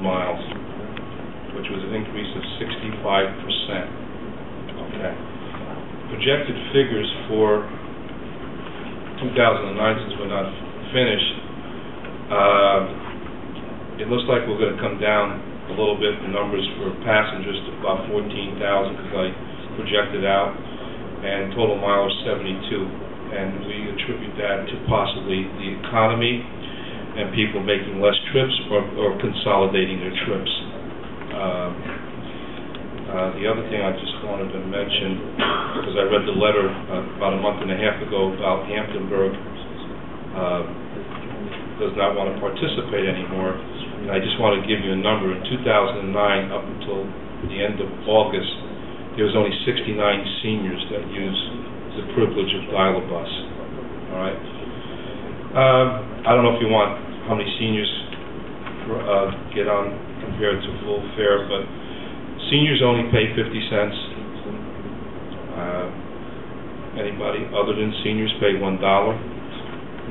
miles, which was an increase of 65%. Okay. Projected figures for 2009, since we're not finished, it looks like we're going to come down a little bit in numbers for passengers to about 14,000 because I projected out, and total miles 72. And we attribute that to possibly the economy and people making less trips or consolidating their trips. The other thing I just wanted to mention, because I read the letter about a month and a half ago about Hamptonburg does not want to participate anymore. And I just want to give you a number. In 2009, up until the end of August, there was only 69 seniors that used the privilege of dial-a-bus. All right. I don't know if you want how many seniors get on compared to full fare, but seniors only pay 50 cents. Anybody other than seniors pay $1.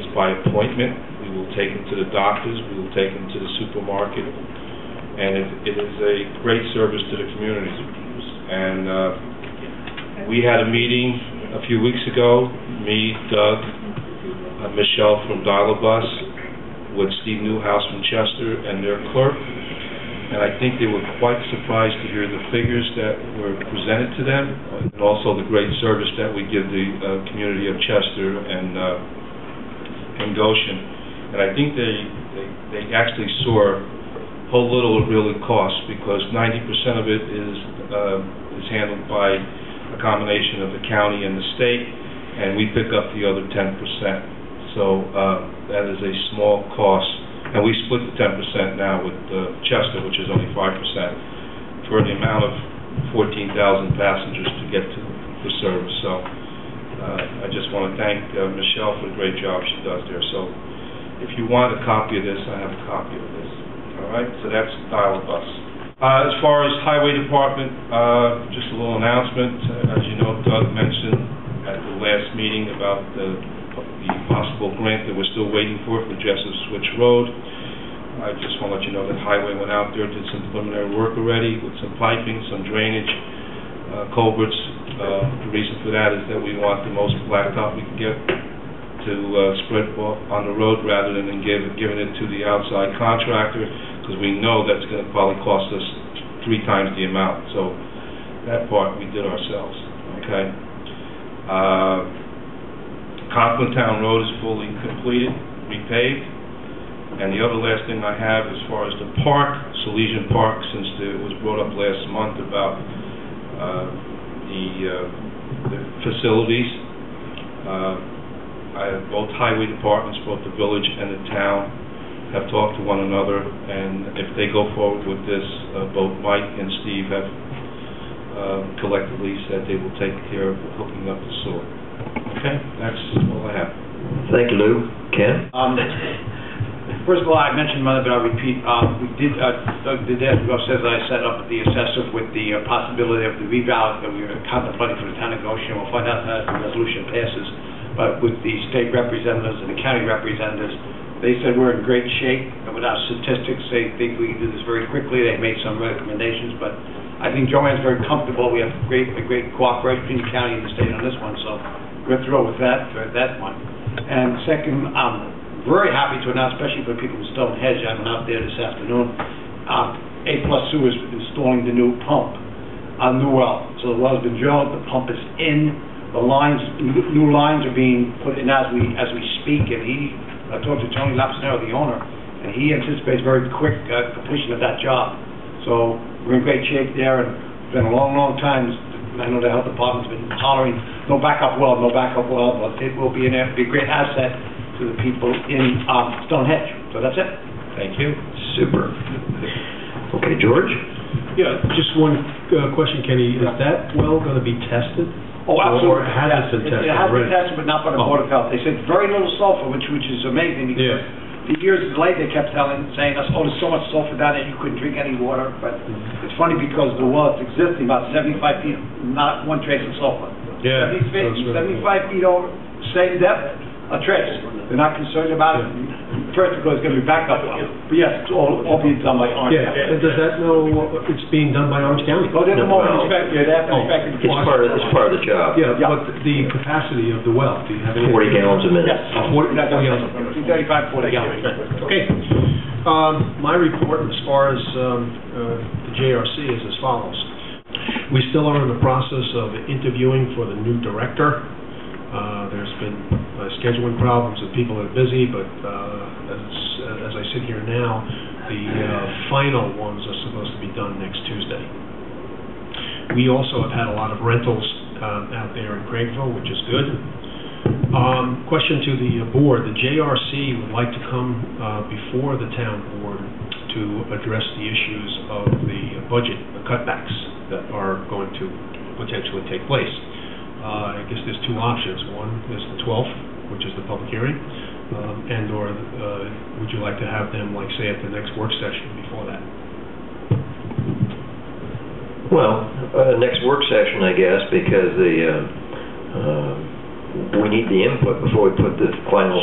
It's by appointment. We will take them to the doctors. We will take them to the supermarket, and it is a great service to the community. And we had a meeting a few weeks ago. Me, Doug, Michelle from Dial-A-Bus, with Steve Newhouse from Chester and their clerk. And I think they were quite surprised to hear the figures that were presented to them, and also the great service that we give the community of Chester and Goshen. And I think they actually saw how little it really costs, because 90% of it is handled by a combination of the county and the state, and we pick up the other 10%. So that is a small cost. And we split the 10% now with Chester, which is only 5%, for the amount of 14,000 passengers to get to the service. So I just want to thank Michelle for the great job she does there. So if you want a copy of this, I have a copy of this. All right, so that's Dial-A-Bus. As far as Highway Department, just a little announcement. As you know, Doug mentioned at the last meeting about the possible grant that we're still waiting for Jessup Switch Road. I just want to let you know that Highway went out there, did some preliminary work already with some piping, some drainage, culverts. The reason for that is that we want the most blacktop we can get to spread on the road rather than giving it to the outside contractor, because we know that's going to probably cost us 3 times the amount. So that part we did ourselves. Okay. Conklin Town Road is fully completed, repaved. And the other last thing I have as far as the park, Salesian Park, since it was brought up last month about the facilities, both highway departments, both the village and the town, have talked to one another, and if they go forward with this, both Mike and Steve have collectively said they will take care of hooking up the sewer. Okay, that's all I have. Thank you, Lou. Ken? First of all, I mentioned Monday, but I'll repeat. We did, Doug did that, says I set up the assessor with the possibility of the revow that we were contemplating for the town of Goshen. We'll find out how the resolution passes. But with the state representatives and the county representatives, they said we're in great shape. And with our statistics, they think we can do this very quickly. They made some recommendations, but I think Joanne's very comfortable. We have a great cooperation between the county and the state on this one, so we're thrilled with that one. And second, I'm very happy to announce, especially for people in Stonehenge, I've been out there this afternoon, A+ Sewer is installing the new pump on the well. So the well's been drilled, the pump is in, the lines, new lines are being put in as we speak, and I talked to Tony Lapsnero, the owner, and he anticipates very quick completion of that job. So we're in great shape there, and it's been a long, long time. I know the health department's been hollering, no backup well, but it will be a great asset to the people in Stonehenge. So that's it. Thank you. Super. Okay, George? Yeah, just one question, Kenny. Is that well going to be tested? Oh, absolutely. Or has it been tested? It has been tested, but not by the Board of Health. They said very little sulfur, which is amazing, because the years late they kept saying us, oh, there's so much sulfur down there you couldn't drink any water. But it's funny because the well is existing about 75 feet, not one trace of sulfur. Yeah. 75 feet over, same depth, a trace. They're not concerned about it. first because it's going to be backup. But yes, it's all being done by Orange Yeah, County. and does that know it's being done by Orange County? Oh, they're the No. moment inspect, yeah, they have to inspect it. It's part of the job. Yeah, Yeah. but the capacity of the well, do you have any? 40 gallons a minute. Yes. 40 That's gallons. 35, 40 gallons. Okay. My report as far as the JRC is as follows. We still are in the process of interviewing for the new director. There's been scheduling problems and people are busy, but as I sit here now, the final ones are supposed to be done next Tuesday. We also have had a lot of rentals out there in Craigville, which is good. Question to the board. The JRC would like to come before the town board to address the issues of the budget, the cutbacks that are going to potentially take place. I guess there's two options. One is the 12th, which is the public hearing, and/or would you like to have them, like, say, at the next work session before that? Well, next work session, I guess, because we need the input before we put the final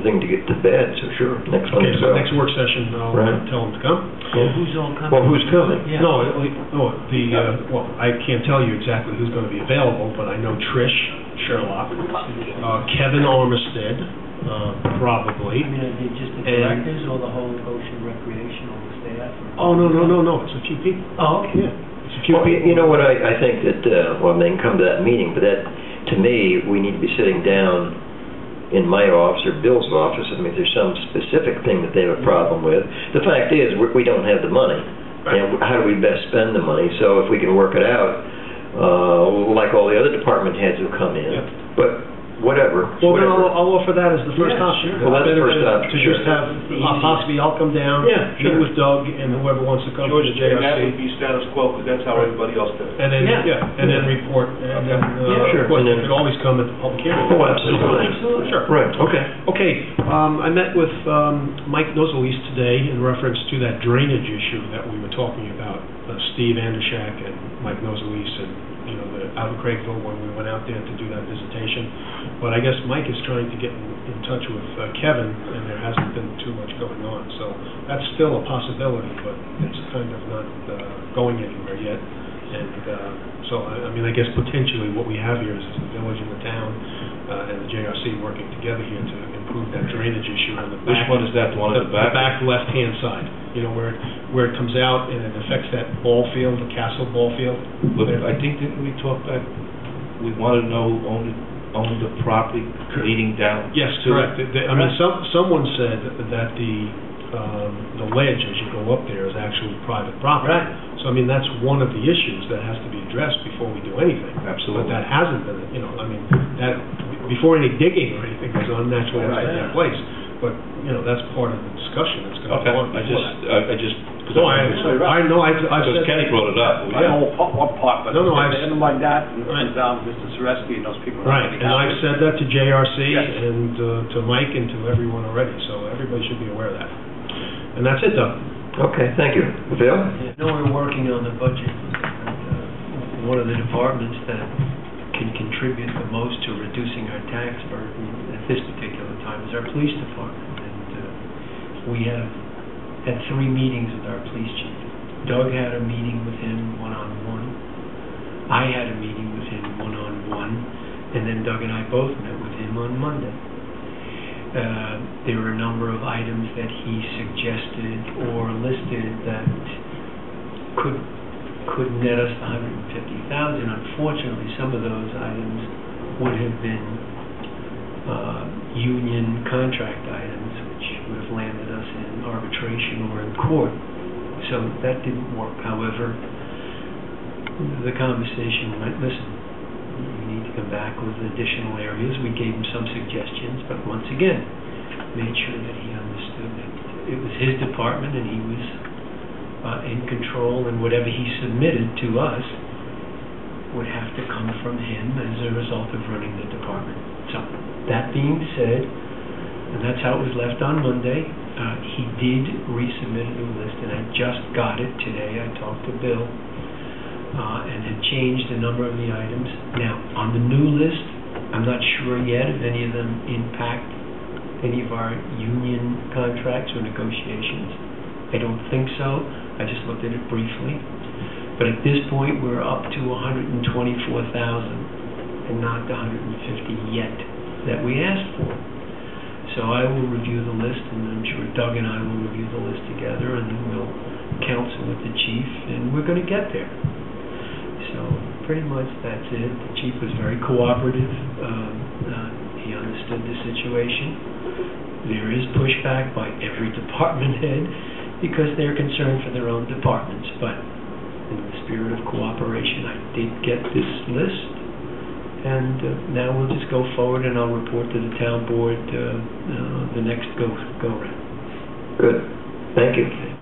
thing to get to bed, so sure, next one. Okay, so next work session, I'll tell them to come. Yeah. Who's all coming? Well, who's coming? Yeah. Well, I can't tell you exactly who's going to be available, but I know Trish Sherlock, Kevin Armistead, probably. I mean, are they just the directors or the whole Goshen recreational staff? Oh, no, it's a few people. Oh, okay. Yeah, it's a few Well, people. you know what, I think that, well, they can come to that meeting, but that, to me, we need to be sitting down in my office or Bill's office. I mean, if there's some specific thing that they have a problem with. The fact is, we don't have the money. And how do we best spend the money? So if we can work it out, like all the other department heads who come in, but whatever. Well, then I'll offer that as the first option. Well, that's the first option, To just have, possibly I'll come down, Yeah, meet sure. with Doug and whoever wants to come to George, the and that would JRC. be status quo, because that's how everybody else does it. And then, Yeah. and then report, and then, sure. of course, And they then- could always come at the public hearing. Oh, absolutely. Absolutely. Sure. Right, okay. Okay, I met with Mike Nozelis today in reference to that drainage issue that we were talking about. Steve Andershak and Mike Nozelis and, out of Craigville when we went out there to do that visitation. But I guess Mike is trying to get in touch with Kevin, and there hasn't been too much going on. So that's still a possibility, but it's kind of not going anywhere yet. And so, I mean, I guess potentially what we have here is the village and the town and the JRC working together here to improve that drainage issue on the back. Which one is that, the one in the back? The back left-hand side, where it comes out and it affects that ball field, the castle ball field. But I think, didn't we talk back, we want to know own the property leading down? Yes, to correct. it? I mean, someone said that the ledge as you go up there is actually private property. Right. So, I mean, that's one of the issues that has to be addressed before we do anything. Absolutely. But that hasn't been, that, before any digging or anything goes on, naturally has to take place. But, that's part of the discussion that's going to Okay, go on. I just. No, I know, I've Because said. Kenny brought it up. I know one part, but No, I've- anything like that, and it comes down to Mr. Zareski and those people. Right, and I've said that to JRC Yes. and to Mike and to everyone already, so everybody should be aware of that. And that's it, Doug. Okay, thank you. Bill? I know we're working on the budget. One of the departments that can contribute the most to reducing our tax burden at this particular time is our police department. And we have had 3 meetings with our police chief. Doug had a meeting with him one-on-one. I had a meeting with him one-on-one. And then Doug and I both met with him on Monday. There were a number of items that he suggested or listed that could net us $150,000. Unfortunately, some of those items would have been union contract items, which would have landed us in arbitration or in court. So that didn't work. However, the conversation went, listen, you need to come back with additional areas. We gave him some suggestions, but once again, made sure that he understood that it was his department and he was in control, and whatever he submitted to us would have to come from him as a result of running the department. So, that being said, and that's how it was left on Monday, he did resubmit a new list, and I just got it today. I talked to Bill and had changed a number of the items. Now, on the new list, I'm not sure yet if any of them impact any of our union contracts or negotiations. I don't think so. I just looked at it briefly. But at this point, we're up to 124,000 and not the 150 yet that we asked for. So I will review the list, and I'm sure Doug and I will review the list together, and then we'll counsel with the chief, and we're going to get there. So pretty much that's it. The chief was very cooperative. He understood the situation. There is pushback by every department head because they're concerned for their own departments, but in the spirit of cooperation, I did get this list, and now we'll just go forward, and I'll report to the town board the next go round. Good. Thank you.